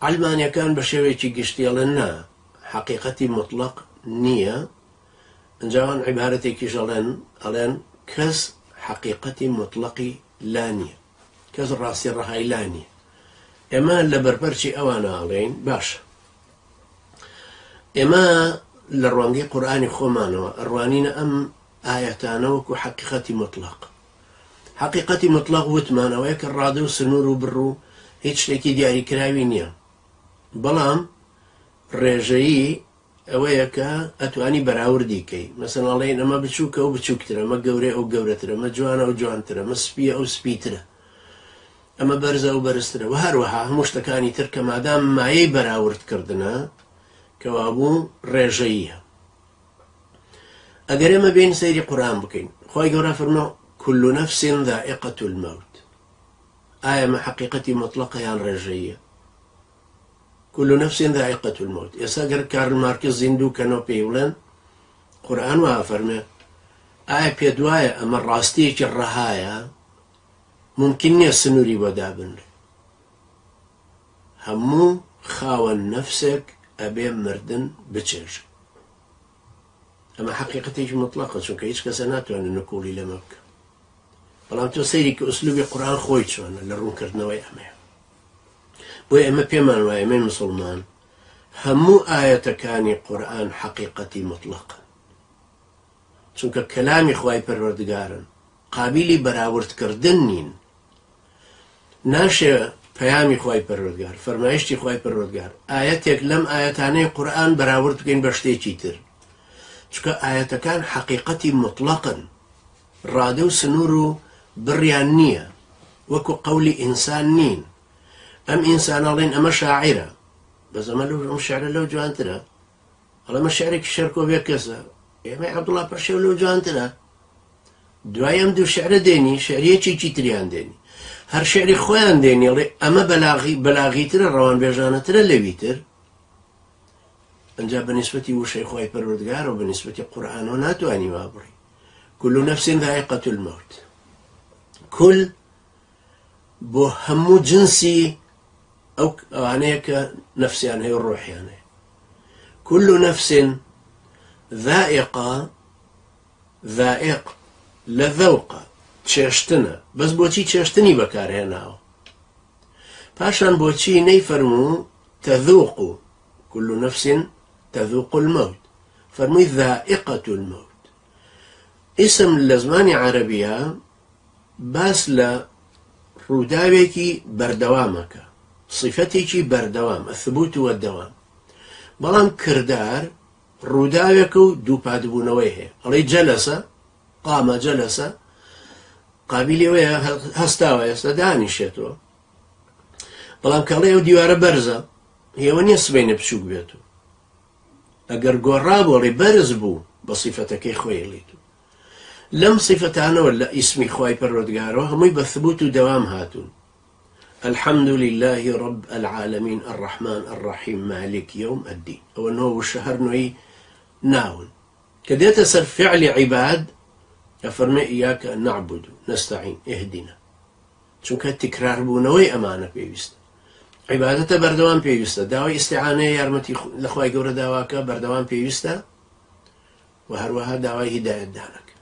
علمانیەکان بە شێوەیەکی گشتیڵن نا حقیقەتی مطلق نییە. ئەنجاوان عیبارەتێکیش ئەڵێن کەس حقیقەتی مطلقی لا نییە، کەس ڕاستی ڕەهای لا نییە. ئێمە لە بەرپەرچی ئەوانە ئەڵێین باشە، ئێمە لە ڕوانگەی قورئانی خۆمانەوە ئەڕوانینە ئەم ئاەتانە وەکو حقیقەتی مطلق. حقیقەتی مطلق وتمانەوەی کە ڕادە و سنوور و بڕ و هیچ شتێکی دیاریکراوی نییە، بەڵام ڕێژەیی ئەوەیە کە ئەتوانی بەراوردی کەی. مەسەڵەن ئەڵێن ئەمە بچووکە و بچووکترە، ئەمە گەورەی ئەو گەورەترە، ئەمە جوانە و جوانترە، ئەمە سپیە ئەو سپیترە، ئەمە بەرزە و بەرزترە، و هەروەها هەموو شتەکانی تر کە مادام مایەی بەراوردکردنە کەوابوو ڕێژەییە. ئەگەر ئێمە بین سەیری قورئان بکەین، خۆی گەورە فەرمێ كل نفس ذائقة الموت. ئایا مە حقیقەتی مطلقە یان ڕێژەییە؟ كل نفس ذائقة الموت. ئێستا گەر کارل مارکس زیندوو کەنەوە پێی بڵێن قورئان وایە فەرمێ ئایا پێت وایە ئەمە ڕاستیەکی ڕەهایە؟ ممکن نییە سنووری بۆ دابنرێ. هەموو خاوەن نەفسێک ئەبێ مردن بچێژ. ئەمە حقیقەتێکی مطلقە، چونکە هیچ کەسە ناتوانێت نکوڵی لەمە بکە. بەڵام تۆ سەیری کە ئوسلوبی قورئان خۆی چۆنە لە ڕوونکردنەوەی ئەمەیە. بۆیە ئێمە پێمان وایە ئێمەی موسڵمان هەموو ئاەتەکانی قورئان حقیقەتی مطلقن، چونکە کەلامی خوای پەروەردگارن، قابلی بەراوردکردن نین. ناشێ پەیامی خوای پەروەردگار، فەرمایشتی خوای پەروەردگار، ئاەتێک لەم ئاەتانەی قورئان بەراورد بکەین بە شتێکی تر، چونکە ئاەتەکان حقیقەتی مطلقن، ڕادە و سنوور و بڕیان نییە، وەکو قەولی ئینسان نین. ئەم ئینسان ئەڵێن ئەمە شاعیرە، بەس ئەمە ئەم شعرە لەو جوانترە، ئەڵێ ئەمە شعرێکی شەرکۆ بێ کەسە، ئێمەی عەبدوڵڵا پەرشێو لەو جوانترە. دوای ئەم دوو شعرە دێنی شعریەکێکی تریان دێنی، هەر شعری خۆیان دێنی ئەڵێ ئەمە بەلاغیترە، ڕەوانبێژانەترە لەوی تر. ئەنجا بەنسبەتی وشەی خوای پەروەردگار و بەنسبەتی قورئانەوە ناتوانی وا بڕی. كل نفس ذائقة الموت. كل بۆ هەموو جنسی ئەو ئەوانەیە کە نەفسیان هەیە و ڕۆحیان هەیە. كل نفس ذائقة، ذائق لە ذەوقە چێشتنە، بەس بۆچی چێشتنی بەکارهێناوە؟ پاشان بۆچی نەیفەرموو تەذوق، كل نفس تذوق الموت، فەرمووی ذائقة الموت. ئیسم لە زمانی عەرەبیە باس لە ڕووداوێکی بەردەوامەکە، صفەتێکی بەردەوام، الثبوت والدوام. بەڵام کردار ڕووداوێکە و دووپادبوونەوەی هەیە. ئەڵێ جەلەسە، قامە جەلەسە، قابیلی ئەوەیە هەستاوە ئێستا دانیشێتەوە. بەڵام کەڵێ ئەو دیوارە بەرزە، هێوە نییە سبەینە بچووک بێت. ئەگەر گۆڕابووەڵێ بەرز بوو بە صفەتەکەی خۆی لێت. لەم صفەتانەوە لە ئیسمی خوای پەروەردگارەوە هەمووی بە ثبوت و دەوام هاتوون. الحمد لله رب العالمين الرحمن الرحيم مالك يوم الدين. ئەوە نۆ وشە هەر نۆی ناون کە دێتە سەر فعلی عیباد ئەفەرمێ ئیاکە نەعبود نەستەعین ئیهدینا، چونکە تکراربوونەوەی ئەمانە پێویستە. عیبادەتە بەردەوام پێویستە، داوای ئیستیعانەیە یارمەتی لە خوای گەورە داواکە بەردەوام پێویستە، و هەروەها داوای هیدایەتدانەکە.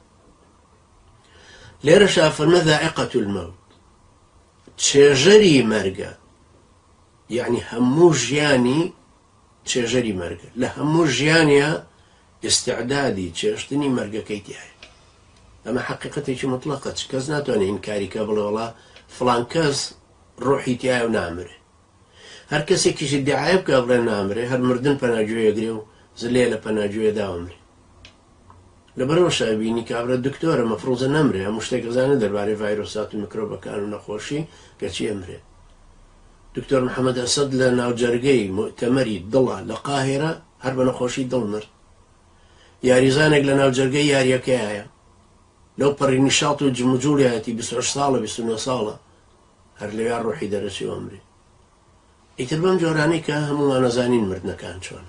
لێرەشا فەرمە ذائقة الموت، چێژەری مەرگە، یعنی هەموو ژیانی چێژەری مەرگە، لە هەموو ژیانیا ئیستیعدادی چێشتنی مەرگەکەی تایە. ئەمە حقیقەتێکی مطلقە، کەس ناتوانێت ئینکاریکە بڵێ وەڵا فڵان کەس ڕۆحی تایە و نامرێ. هەر کەسێکیش ئیدعای بکە بڵێ نامرێ، هەر مردن پەناگوێیەگرێ و زلێ لە پەناگوێ داوەمرێ. لەبەرەوە بینی کابرا دکتۆرە مەفروضە نەمرێ، هەموو شتێک دەزانێت دەربارەی ڤایرۆسات و میکرۆبەکان و نەخۆشی کەچی ئەمرێ. دکتۆر محەممەد ئەسەد لە ناوجەرگەی مؤتەمەری دڵە لە قاهێرە هەر بە نەخۆشی دڵ مرد. یاریزانێک لە ناوجەرگەی یاریەکەیایە، لەو پەڕی نیشاڵ و جموجوڵیەتی 28 ساڵە 29 ساڵە، هەر لەوێ ڕۆحی دەرەچی ئەمرێ. ئیتر بەم جۆرانەی کە هەمووان نەزانین مردنەکان چۆن.